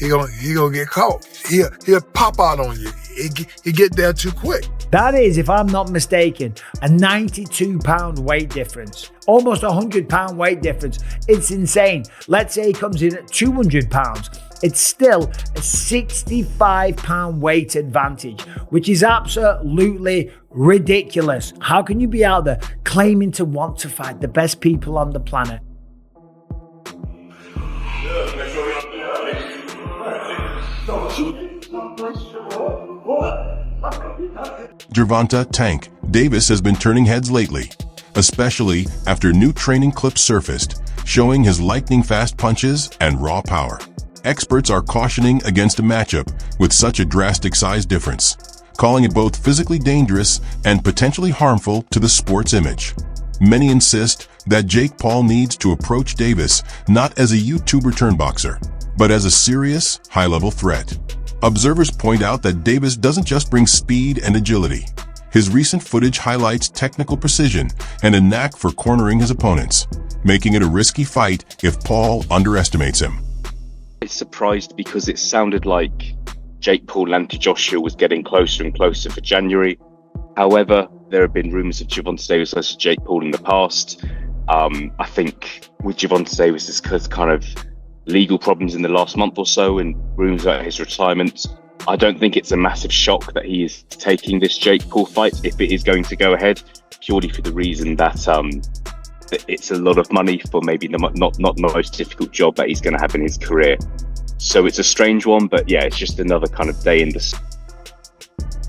gonna get caught. He'll pop out on you. He get there too quick. That is, if I'm not mistaken, a 92-pound weight difference. Almost a 100-pound weight difference. It's insane. Let's say he comes in at 200 pounds. It's still a 65-pound weight advantage, which is absolutely ridiculous. How can you be out there claiming to want to fight the best people on the planet? Gervonta "Tank" Davis has been turning heads lately, especially after new training clips surfaced, showing his lightning-fast punches and raw power. Experts are cautioning against a matchup with such a drastic size difference, calling it both physically dangerous and potentially harmful to the sport's image. Many insist that Jake Paul needs to approach Davis not as a YouTuber turned boxer, but as a serious, high-level threat. Observers point out that Davis doesn't just bring speed and agility. His recent footage highlights technical precision and a knack for cornering his opponents, making it a risky fight if Paul underestimates him. It's surprised because it sounded like Jake Paul and Anthony Joshua was getting closer and closer for January. However, there have been rumors of Gervonta Davis versus Jake Paul in the past. I think with Gervonta Davis's kind of legal problems in the last month or so and rumors about his retirement, I don't think it's a massive shock that he is taking this Jake Paul fight if it is going to go ahead, purely for the reason that it's a lot of money for maybe not the most difficult job that he's going to have in his career. So it's a strange one, but yeah, it's just another kind of day in the...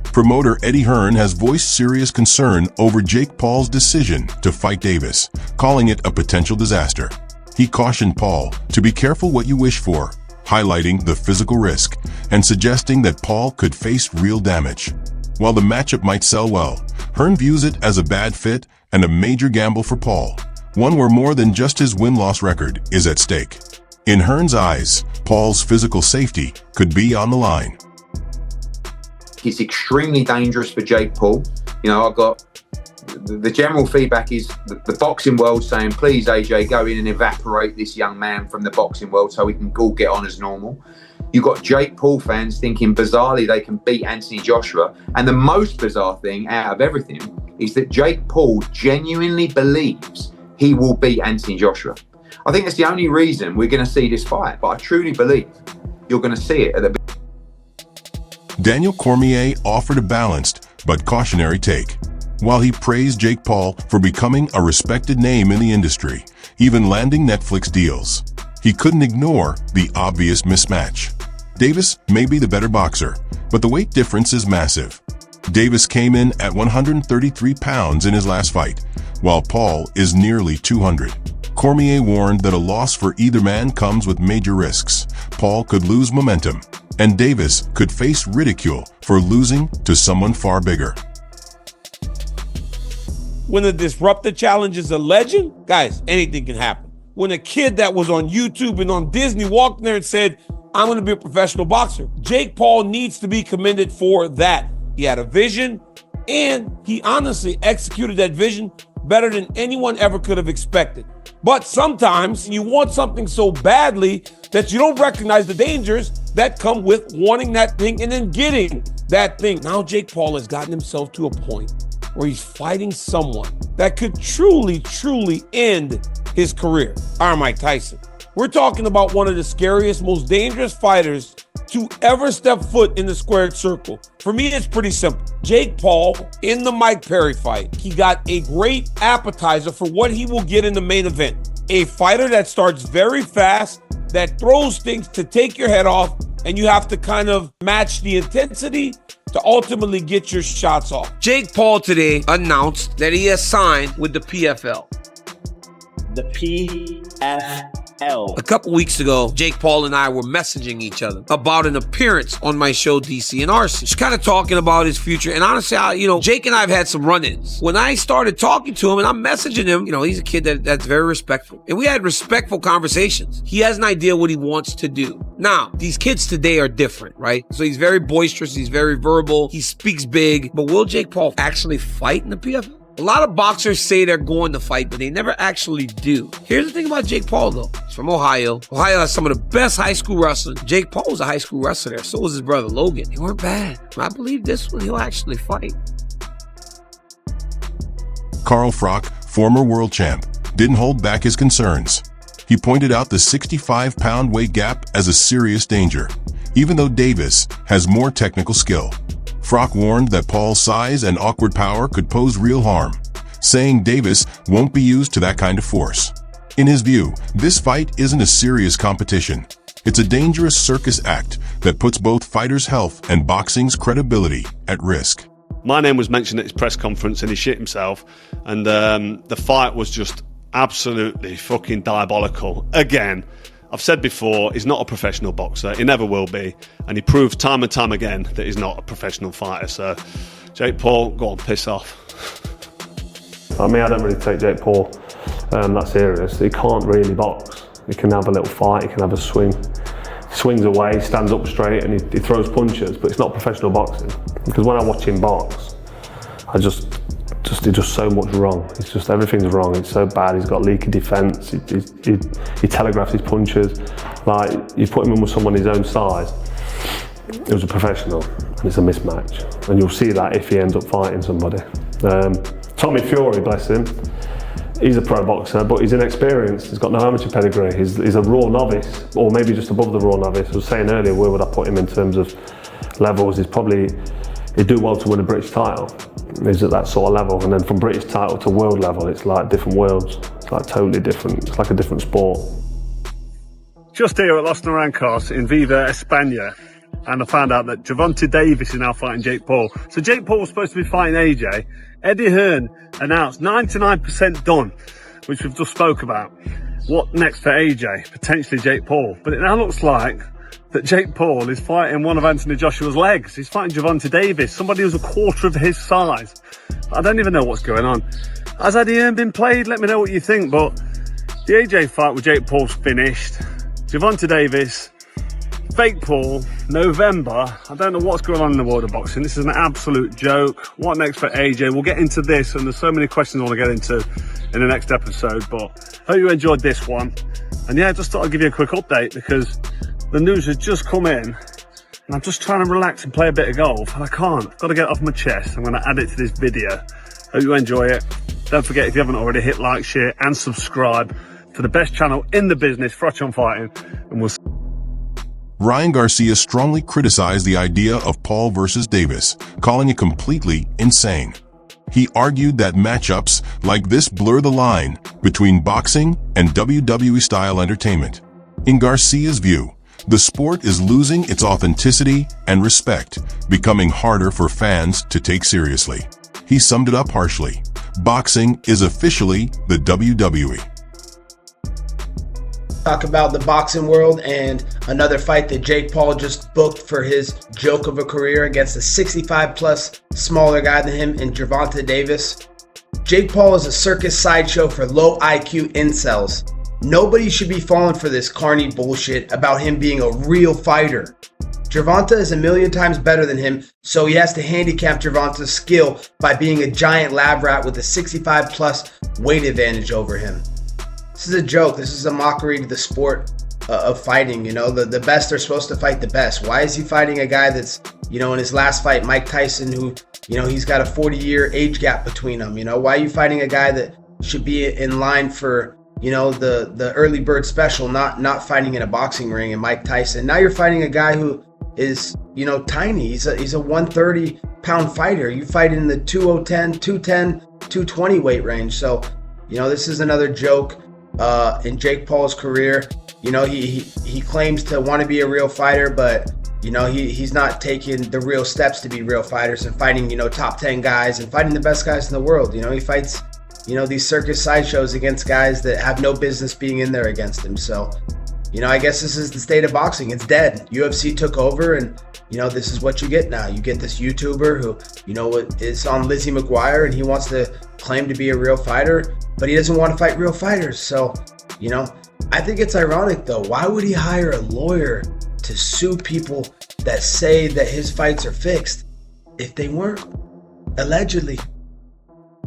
Promoter Eddie Hearn has voiced serious concern over Jake Paul's decision to fight Davis, calling it a potential disaster. He cautioned Paul to be careful what you wish for, highlighting the physical risk and suggesting that Paul could face real damage. While the matchup might sell well, Hearn views it as a bad fit and a major gamble for Paul, one where more than just his win-loss record is at stake. In Hearn's eyes, Paul's physical safety could be on the line. It's extremely dangerous for Jake Paul. You know, I got the general feedback is the boxing world saying, please, AJ, go in and evaporate this young man from the boxing world so we can all get on as normal. You've got Jake Paul fans thinking bizarrely they can beat Anthony Joshua. And the most bizarre thing out of everything is that Jake Paul genuinely believes he will beat Anthony Joshua. I think that's the only reason we're going to see this fight. But I truly believe you're going to see it at the... Daniel Cormier offered a balanced but cautionary take. While he praised Jake Paul for becoming a respected name in the industry, even landing Netflix deals, he couldn't ignore the obvious mismatch. Davis may be the better boxer, but the weight difference is massive. Davis came in at 133 pounds in his last fight, while Paul is nearly 200. Cormier warned that a loss for either man comes with major risks. Paul could lose momentum, and Davis could face ridicule for losing to someone far bigger. When the Disruptor Challenge is a legend, guys, anything can happen. When a kid that was on YouTube and on Disney walked in there and said, I'm going to be a professional boxer, Jake Paul needs to be commended for that. He had a vision, and he honestly executed that vision better than anyone ever could have expected. But sometimes you want something so badly that you don't recognize the dangers that come with wanting that thing and then getting that thing. Now Jake Paul has gotten himself to a point where he's fighting someone that could truly, truly end his career. Mike Tyson. We're talking about one of the scariest, most dangerous fighters to ever step foot in the squared circle. For me, it's pretty simple. Jake Paul, in the Mike Perry fight, he got a great appetizer for what he will get in the main event. A fighter that starts very fast, that throws things to take your head off, and you have to kind of match the intensity to ultimately get your shots off. Jake Paul today announced that he has signed with the PFL. The PFL. A couple weeks ago, Jake Paul and I were messaging each other about an appearance on my show, DC and RC. Just kind of talking about his future. And honestly, Jake and I have had some run-ins. When I started talking to him and I'm messaging him, he's a kid that's very respectful. And we had respectful conversations. He has an idea what he wants to do. Now, these kids today are different, right? So he's very boisterous. He's very verbal. He speaks big. But will Jake Paul actually fight in the PFL? A lot of boxers say they're going to fight, but they never actually do. Here's the thing about Jake Paul, though. He's from Ohio. Ohio has some of the best high school wrestling. Jake Paul was a high school wrestler there. So was his brother Logan. They weren't bad. I believe this one, he'll actually fight. Carl Froch, former world champ, didn't hold back his concerns. He pointed out the 65-pound weight gap as a serious danger, even though Davis has more technical skill. Froch warned that Paul's size and awkward power could pose real harm, saying Davis won't be used to that kind of force. In his view, this fight isn't a serious competition. It's a dangerous circus act that puts both fighters' health and boxing's credibility at risk. My name was mentioned at his press conference and he shit himself, and the fight was just absolutely fucking diabolical. Again, I've said before, he's not a professional boxer. He never will be. And he proves time and time again that he's not a professional fighter. So, Jake Paul, go on, piss off. I mean, I don't really take Jake Paul that serious. He can't really box. He can have a little fight, he can have a swing. He swings away, stands up straight, and he throws punches, but it's not professional boxing. Because when I watch him box, he's just so much wrong. It's just everything's wrong. It's so bad. He's got leaky defence. He telegraphs his punches. Like, you put him in with someone his own size, it was a professional, and it's a mismatch. And you'll see that if he ends up fighting somebody. Tommy Fury, bless him, he's a pro boxer, but he's inexperienced. He's got no amateur pedigree. He's a raw novice, or maybe just above the raw novice. I was saying earlier, where would I put him in terms of levels? He'd do well to win a British title. He's at that sort of level, and then from British title to world level, it's like different worlds. It's like totally different. It's like a different sport. Just here at Los Naranjos in Viva, España, and I found out that Gervonta Davis is now fighting Jake Paul. So Jake Paul was supposed to be fighting AJ. Eddie Hearn announced 99% done, which we've just spoke about. What next for AJ? Potentially Jake Paul. But it now looks like that Jake Paul is fighting one of Anthony Joshua's legs. He's fighting Gervonta Davis, somebody who's a quarter of his size. I don't even know what's going on. Has Eddie Hearn been played? Let me know what you think. But the AJ fight with Jake Paul's finished. Gervonta Davis, fake Paul, November. I don't know what's going on in the world of boxing. This is an absolute joke. What next for AJ? We'll get into this, and there's so many questions I want to get into in the next episode. But hope you enjoyed this one. And yeah, just thought I'd give you a quick update because the news has just come in, and I'm just trying to relax and play a bit of golf, and I can't. I've got to get it off my chest. I'm going to add it to this video. Hope you enjoy it. Don't forget, if you haven't already, hit like, share, and subscribe to the best channel in the business, Froch on Fighting, and we'll see. Ryan Garcia strongly criticized the idea of Paul versus Davis, calling it completely insane. He argued that matchups like this blur the line between boxing and WWE-style entertainment. In Garcia's view, the sport is losing its authenticity and respect, becoming harder for fans to take seriously. He summed it up harshly. Boxing is officially the WWE. Talk about the boxing world and another fight that Jake Paul just booked for his joke of a career against a 65-plus smaller guy than him in Gervonta Davis. Jake Paul is a circus sideshow for low IQ incels. Nobody should be falling for this carny bullshit about him being a real fighter. Gervonta is a million times better than him, so he has to handicap Gervonta's skill by being a giant lab rat with a 65-plus weight advantage over him. This is a joke. This is a mockery to the sport of fighting. You know, the best are supposed to fight the best. Why is he fighting a guy that's, you know, in his last fight, Mike Tyson, who, you know, he's got a 40-year age gap between them? You know, why are you fighting a guy that should be in line for, you know, the early bird special, not fighting in a boxing ring and Mike Tyson? Now you're fighting a guy who is, you know, tiny. He's a 130-pound fighter. You fight in the 210, 220 weight range. So, you know, this is another joke in Jake Paul's career. You know, he claims to want to be a real fighter, but, you know, he's not taking the real steps to be real fighters and fighting, you know, top 10 guys and fighting the best guys in the world. You know, he fights, you know, these circus sideshows against guys that have no business being in there against him. So, you know, I guess this is the state of boxing. It's dead. UFC took over, and, you know, this is what you get now. You get this YouTuber who, you know, is on Lizzie McGuire, and he wants to claim to be a real fighter, but he doesn't want to fight real fighters. So, you know, I think it's ironic, though. Why would he hire a lawyer to sue people that say that his fights are fixed if they weren't? Allegedly.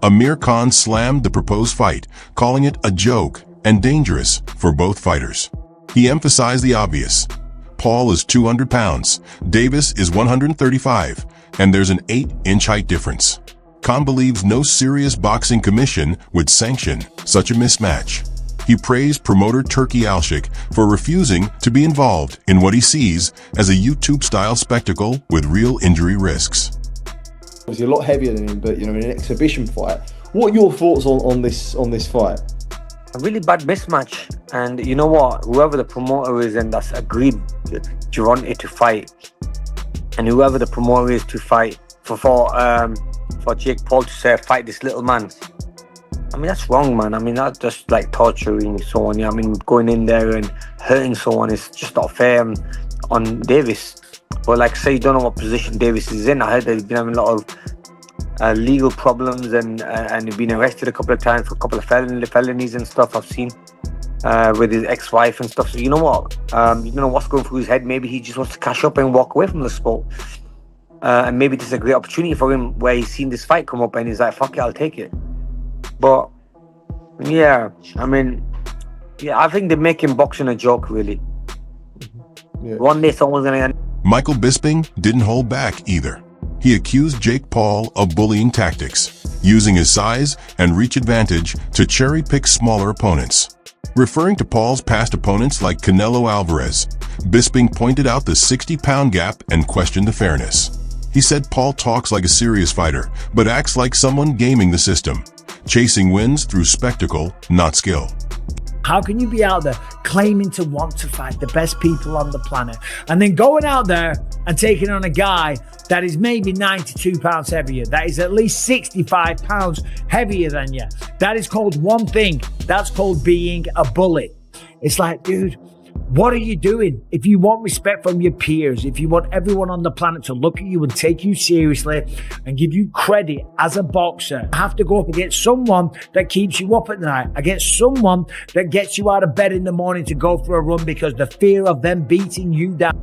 Amir Khan slammed the proposed fight, calling it a joke and dangerous for both fighters. He emphasized the obvious. Paul is 200 pounds, Davis is 135, and there's an 8-inch height difference. Khan believes no serious boxing commission would sanction such a mismatch. He praised promoter Turki Alshik for refusing to be involved in what he sees as a YouTube-style spectacle with real injury risks. Obviously a lot heavier than him, but in an exhibition fight. What are your thoughts on this fight? A really bad mismatch, and you know what? Whoever the promoter is and that's agreed Gervonta to fight, and whoever the promoter is to fight for Jake Paul to say fight this little man. I mean, that's wrong, man. I mean, that's just like torturing someone. Yeah, I mean, going in there and hurting someone is just not fair on Davis. But like, say you don't know what position Davis is in. I heard that he's been having a lot of legal problems and he's been arrested a couple of times for a couple of felonies and stuff I've seen with his ex-wife and stuff. So you know what? You don't know what's going through his head. Maybe he just wants to cash up and walk away from the sport. And maybe this is a great opportunity for him where he's seen this fight come up and he's like, fuck it, I'll take it. But yeah, I mean, I think they're making boxing a joke, really. Yeah. One day someone's gonna... Michael Bisping didn't hold back either. He accused Jake Paul of bullying tactics, using his size and reach advantage to cherry-pick smaller opponents. Referring to Paul's past opponents like Canelo Alvarez, Bisping pointed out the 60-pound gap and questioned the fairness. He said Paul talks like a serious fighter, but acts like someone gaming the system, chasing wins through spectacle, not skill. How can you be out there claiming to want to fight the best people on the planet and then going out there and taking on a guy that is maybe 92 pounds heavier, that is at least 65 pounds heavier than you? That is called one thing. That's called being a bully. It's like, dude, what are you doing? If you want respect from your peers, if you want everyone on the planet to look at you and take you seriously and give you credit as a boxer, you have to go up against someone that keeps you up at night, against someone that gets you out of bed in the morning to go for a run because the fear of them beating you down.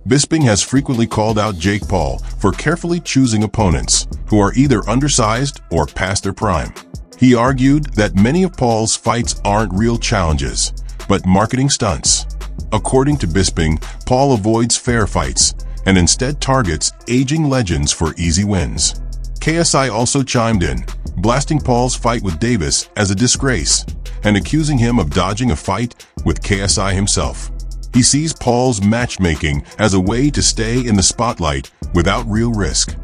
Bisping has frequently called out Jake Paul for carefully choosing opponents who are either undersized or past their prime. He argued that many of Paul's fights aren't real challenges, but marketing stunts. According to Bisping, Paul avoids fair fights and instead targets aging legends for easy wins. KSI also chimed in, blasting Paul's fight with Davis as a disgrace and accusing him of dodging a fight with KSI himself. He sees Paul's matchmaking as a way to stay in the spotlight without real risk.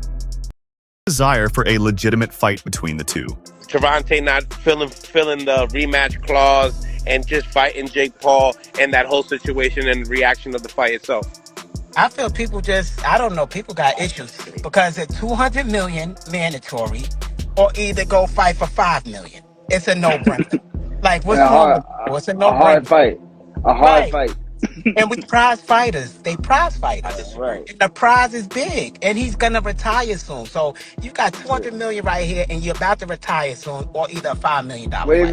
Desire for a legitimate fight between the two. Gervonta not filling the rematch clause and just fighting Jake Paul and that whole situation and the reaction of the fight itself. I feel people people got issues because it's 200 million mandatory or either go fight for 5 million. It's a no-brainer. Like, what's wrong with what's a no-brainer? A hard fight. And we prize fighters. They prize fighters. Right. And the prize is big. And he's going to retire soon. So you got 200 million right here and you're about to retire soon or either a $5 million fight. Wait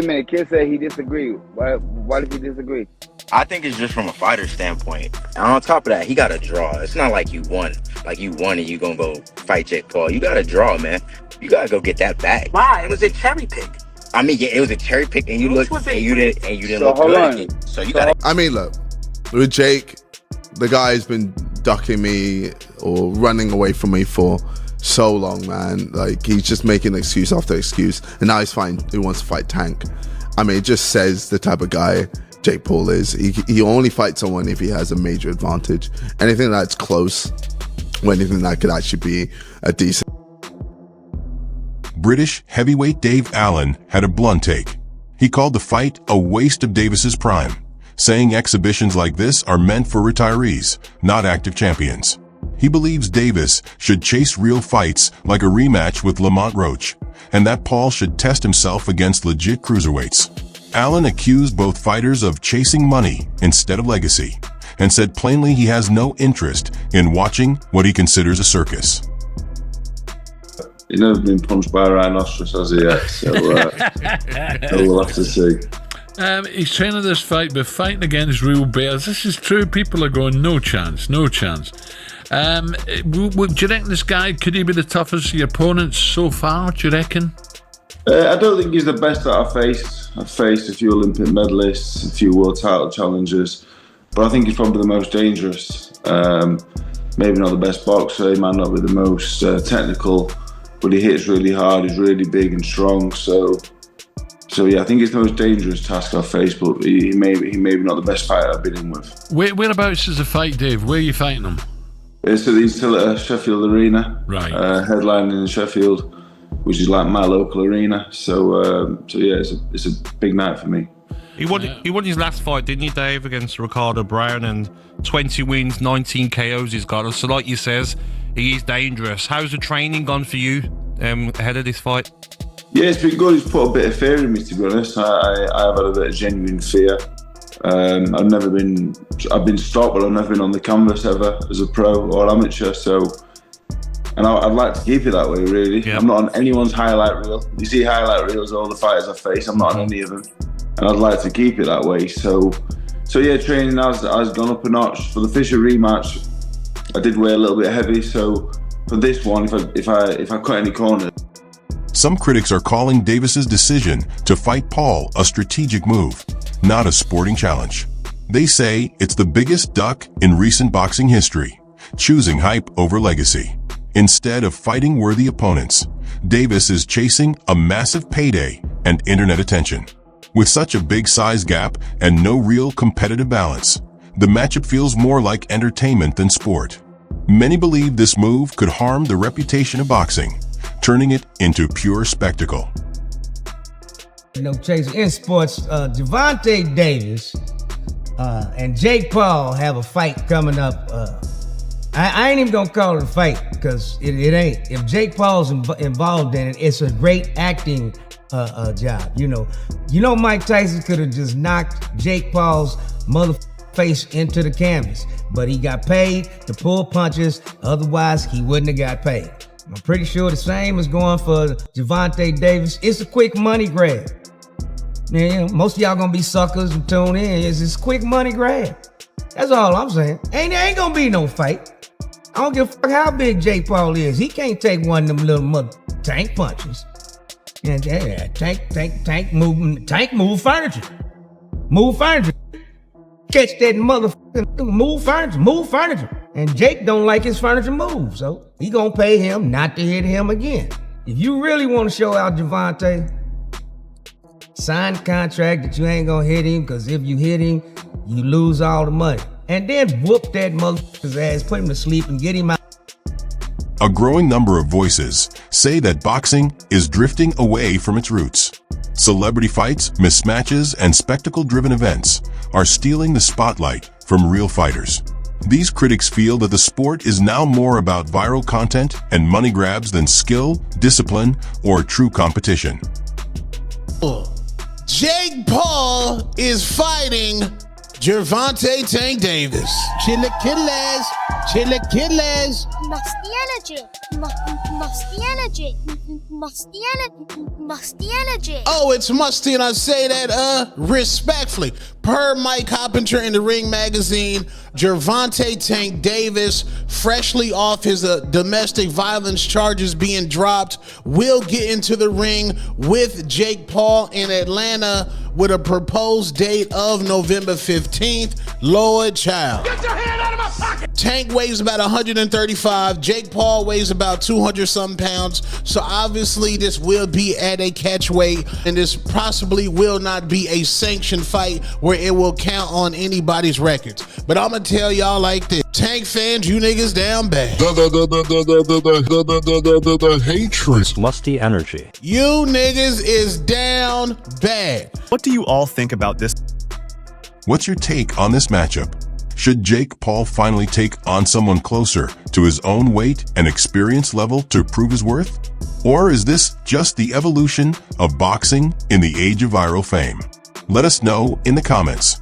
a minute. Kid said he disagreed. Why did he disagree? I think it's just from a fighter standpoint. And on top of that, he got to draw. It's not like you won. Like you won and you going to go fight Jake Paul. You got to draw, man. You got to go get that bag. Why? It was a cherry pick. I mean, yeah, it was a cherry pick, and you didn't So look hold good. on. So you got. I mean, look, with Jake, the guy's been ducking me or running away from me for so long, man. Like, he's just making excuse after excuse, and now he wants to fight Tank. I mean, it just says the type of guy Jake Paul is. He only fights someone if he has a major advantage. Anything that's close, or anything that could actually be a decent. British heavyweight Dave Allen had a blunt take. He called the fight a waste of Davis's prime, saying exhibitions like this are meant for retirees, not active champions. He believes Davis should chase real fights like a rematch with Lamont Roach, and that Paul should test himself against legit cruiserweights. Allen accused both fighters of chasing money instead of legacy, and said plainly he has no interest in watching what he considers a circus. He's never been punched by a rhinoceros, has he yet? So we'll have to see. He's training this fight, but fighting against real bears. This is true. People are going, no chance, no chance. Do you reckon this guy, could he be the toughest of your opponents so far? Do you reckon? I don't think he's the best that I've faced. I've faced a few Olympic medalists, a few world title challengers, but I think he's probably the most dangerous. Maybe not the best boxer, he might not be the most technical, but he hits really hard, he's really big and strong. So yeah, I think it's the most dangerous task I've faced, but he may be not the best fighter I've been in with. Whereabouts is the fight, Dave? Where are you fighting him? He's still at Sheffield Arena, right? Headlining in Sheffield, which is like my local arena. So yeah, it's a big night for me. He won his last fight, didn't he, Dave, against Ricardo Brown, and 20 wins, 19 KOs he's got. So like you says, he is dangerous. How's the training gone for you ahead of this fight? Yeah, it's been good. He's put a bit of fear in me, to be honest. I've had a bit of genuine fear. I've been stopped, but I've never been on the canvas ever as a pro or amateur. And I'd like to keep it that way, really. Yeah. I'm not on anyone's highlight reel. You see highlight reels of all the fighters I face. I'm not on any of them. And I'd like to keep it that way. So yeah, training has gone up a notch. For the Fisher rematch, I did weigh a little bit heavy. So for this one, if I cut any corners. Some critics are calling Davis's decision to fight Paul a strategic move, not a sporting challenge. They say it's the biggest duck in recent boxing history, choosing hype over legacy. Instead of fighting worthy opponents, Davis is chasing a massive payday and internet attention. With such a big size gap and no real competitive balance, the matchup feels more like entertainment than sport. Many believe this move could harm the reputation of boxing, turning it into pure spectacle. Chase, in sports, Gervonta Davis and Jake Paul have a fight coming up. I ain't even gonna call it a fight because it ain't. If Jake Paul's involved in it, it's a great acting job. You know Mike Tyson could have just knocked Jake Paul's face into the canvas, but he got paid to pull punches. Otherwise, he wouldn't have got paid. I'm pretty sure the same is going for Gervonta Davis. It's a quick money grab. Yeah, most of y'all gonna be suckers and tune in. It's this quick money grab. That's all I'm saying. Ain't gonna be no fight. I don't give a fuck how big Jake Paul is. He can't take one of them little mother tank punches. And tank move furniture. Move furniture. Catch that motherfucking move furniture. And Jake don't like his furniture move, so he gonna pay him not to hit him again. If you really want to show out Gervonta, sign the contract that you ain't gonna hit him, because if you hit him, you lose all the money. And then whoop that motherfucker's ass, put him to sleep, and get him out. A growing number of voices say that boxing is drifting away from its roots. Celebrity fights, mismatches, and spectacle-driven events are stealing the spotlight from real fighters. These critics feel that the sport is now more about viral content and money grabs than skill, discipline, or true competition. Jake Paul is fighting Gervonta Tank Davis. Chilaquiles. Musty energy. Musty energy. Oh, it's musty, and I say that respectfully. Per Mike Hoppinger in the Ring magazine, Gervonta Tank Davis, freshly off his domestic violence charges being dropped, will get into the ring with Jake Paul in Atlanta with a proposed date of November 15th. Lord child. Get your hand out of my pocket! Tank weighs about 135. Jake Paul weighs about 200-something pounds. So obviously this will be at a catch weight, and this possibly will not be a sanctioned fight where it will count on anybody's records. But I'm gonna tell y'all like this. Tank fans, you niggas down bad. The hatred. Musty energy. You niggas is down bad. What do you all think about this? What's your take on this matchup? Should Jake Paul finally take on someone closer to his own weight and experience level to prove his worth? Or is this just the evolution of boxing in the age of viral fame? Let us know in the comments.